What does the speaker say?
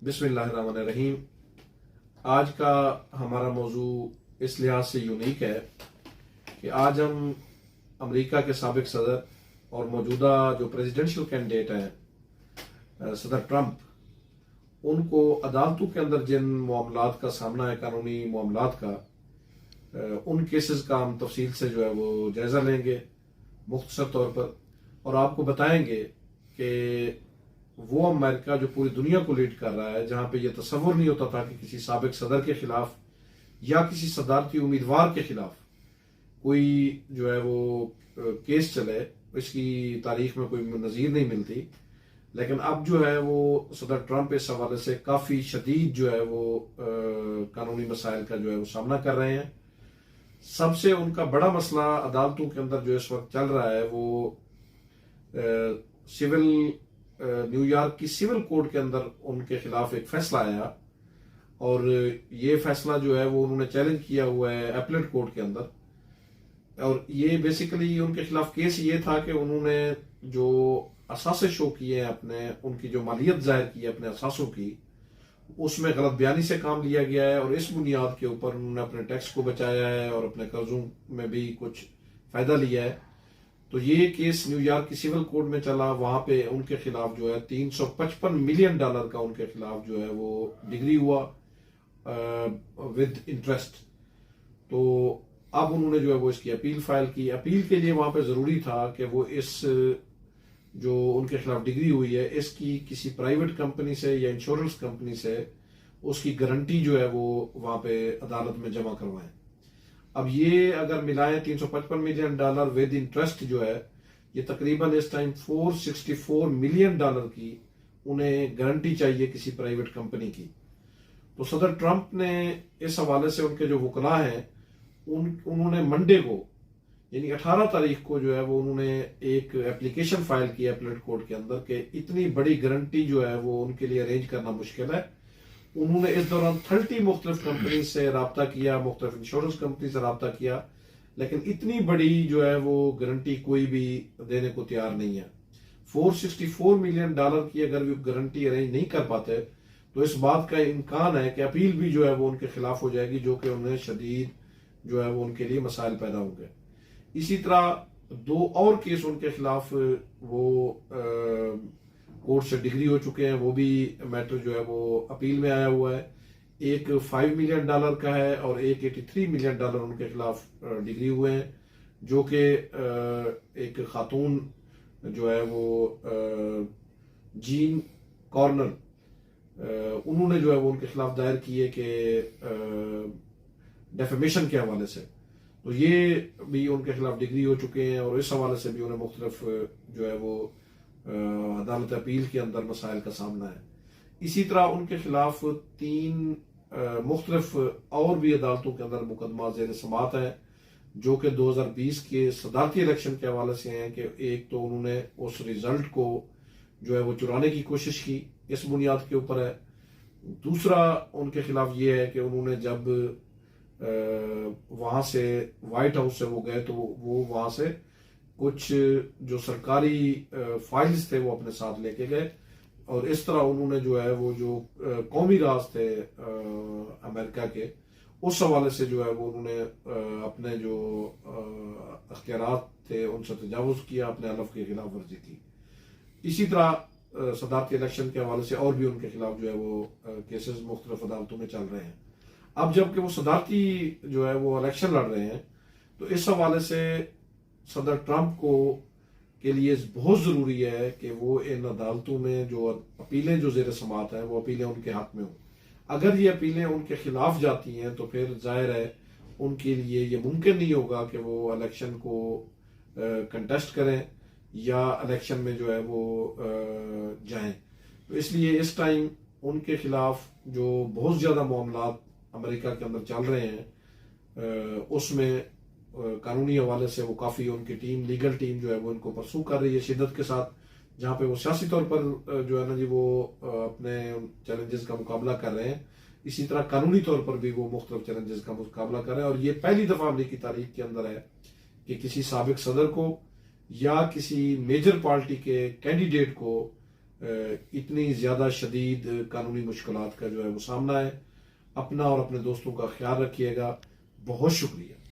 बिस्मिल्लाहिर्रहमानिर्रहीम। आज का हमारा मौजू इस लिहाज से यूनिक है कि आज हम अमेरिका के साबिक सदर और मौजूदा जो प्रेसिडेंशियल कैंडिडेट हैं सदर ट्रंप, उनको अदालतों के अंदर जिन मामलात का सामना है, कानूनी मामलात का, उन केसेस का हम तफसील से जो है वो जायज़ा लेंगे मुख्तसर तौर पर, और आपको बताएंगे कि वो अमेरिका जो पूरी दुनिया को लीड कर रहा है, जहां पे ये तस्वुर नहीं होता था कि किसी साबिक सदर के खिलाफ या किसी सदारती उम्मीदवार के खिलाफ कोई जो है वो केस चले, इसकी तारीख में कोई नज़ीर नहीं मिलती। लेकिन अब जो है वो सदर ट्रंप इस हवाले से काफ़ी शदीद जो है वो कानूनी मसाइल का जो है वो सामना कर रहे हैं। सबसे उनका बड़ा मसला अदालतों के अंदर जो इस वक्त चल रहा है वो सिविल न्यूयॉर्क की सिविल कोर्ट के अंदर उनके खिलाफ एक फैसला आया, और ये फैसला जो है वो उन्होंने चैलेंज किया हुआ है एपलेट कोर्ट के अंदर। और ये बेसिकली उनके खिलाफ केस ये था कि उन्होंने जो असासे शो किए हैं अपने, उनकी जो मालियत जाहिर की है अपने असासों की, उसमें गलत बयानी से काम लिया गया है, और इस बुनियाद के ऊपर उन्होंने अपने टैक्स को बचाया है और अपने कर्जों में भी कुछ फायदा लिया है। तो ये केस न्यूयॉर्क की सिविल कोर्ट में चला। वहां पे उनके खिलाफ जो है $355 मिलियन का उनके खिलाफ जो है वो डिग्री हुआ विद इंटरेस्ट। तो अब उन्होंने जो है वो इसकी अपील फाइल की। अपील के लिए वहां पे जरूरी था कि वो इस जो उनके खिलाफ डिग्री हुई है इसकी किसी प्राइवेट कंपनी से या इंश्योरेंस कंपनी से उसकी गारंटी जो है वो वहां पे अदालत में जमा करवाएं। अब ये अगर मिलाएं $355 मिलियन विद इंटरेस्ट जो है, ये तकरीबन इस टाइम $464 मिलियन की उन्हें गारंटी चाहिए किसी प्राइवेट कंपनी की। तो सदर ट्रंप ने इस हवाले से उनके जो वकला हैं उन्होंने मंडे को यानी 18 तारीख को जो है वो उन्होंने एक एप्लीकेशन फाइल की एपलेट कोर्ट के अंदर कि इतनी बड़ी गारंटी जो है वो उनके लिए अरेंज करना मुश्किल है। उन्होंने इस दौरान 30 मुख्तलिफ कंपनी से रब्ता किया, मुख्तलिफ इंश्योरेंस कंपनी से रब्ता किया, लेकिन इतनी बड़ी जो है वो गारंटी कोई भी देने को तैयार नहीं है। $464 मिलियन की अगर वो गारंटी अरेंज नहीं कर पाते तो इस बात का इम्कान है कि अपील भी जो है वो उनके खिलाफ हो जाएगी, जो कि उन्हें शदीद जो है वो उनके लिए मसाइल पैदा होंगे। इसी तरह 2 और केस उनके खिलाफ वो कोर्ट से डिग्री हो चुके हैं, वो भी मैटर जो है वो अपील में आया हुआ है। एक $5 मिलियन का है और एक $83 मिलियन उनके खिलाफ डिग्री हुए हैं, जो कि एक खातून जो है वो जीन कॉर्नर, उन्होंने जो है वो उनके खिलाफ दायर किए कि डेफेमेशन के हवाले से। तो ये भी उनके खिलाफ डिग्री हो चुके हैं, और इस हवाले से भी उन्हें मुख्तलिफ जो है वो अदालत अपील के अंदर मसाइल का सामना है। इसी तरह उनके खिलाफ 3 मुख्तलिफ और भी अदालतों के अंदर मुकदमा ज़ेर समाअत हैं, जो कि 2020 के सदारती इलेक्शन के हवाले से हैं। कि एक तो उन्होंने उस रिजल्ट को जो है वो चुराने की कोशिश की, इस बुनियाद के ऊपर है। दूसरा उनके खिलाफ ये है कि उन्होंने जब वहां से व्हाइट हाउस से वो गए तो वो वहां से कुछ जो सरकारी फाइल्स थे वो अपने साथ लेके गए, और इस तरह उन्होंने जो है वो जो कौमी राज थे अमेरिका के, उस हवाले से जो है वो उन्होंने अपने जो अख्तियारात थे उनसे तजावुज किया, अपने हलफ के खिलाफ वर्जी की। इसी तरह सदारती इलेक्शन के हवाले से और भी उनके खिलाफ जो है वो केसेस मुख्तलिफ अदालतों में चल रहे हैं। अब जबकि वो सदारती जो है वो इलेक्शन लड़ रहे हैं, तो इस हवाले से सदर ट्रंप को के लिए बहुत ज़रूरी है कि वो इन अदालतों में जो अपीलें जो ज़ेर समाअत हैं वो अपीलें उनके हाथ में हों। अगर ये अपीलें उनके खिलाफ जाती हैं तो फिर जाहिर है उनके लिए ये मुमकिन नहीं होगा कि वो इलेक्शन को कंटेस्ट करें या इलेक्शन में जो है वो जाएं। तो इसलिए इस टाइम उनके खिलाफ जो बहुत ज़्यादा मामलात अमेरिका के अंदर चल रहे हैं, उसमें कानूनी हवाले से वो काफ़ी उनकी टीम, लीगल टीम जो है वो इनको परसू कर रही है शिद्दत के साथ, जहाँ पे वो सियासी तौर पर जो है ना जी वो अपने चैलेंजेस का मुकाबला कर रहे हैं। इसी तरह कानूनी तौर पर भी वो मुख्तलिफ चैलेंजेस का मुकाबला कर रहे हैं। और ये पहली दफ़ा अमरीकी तारीख के अंदर है कि किसी साबिक सदर को या किसी मेजर पार्टी के कैंडिडेट को इतनी ज़्यादा शदीद कानूनी मुश्किलात का जो है वो सामना है। अपना और अपने दोस्तों का ख्याल रखिएगा। बहुत शुक्रिया।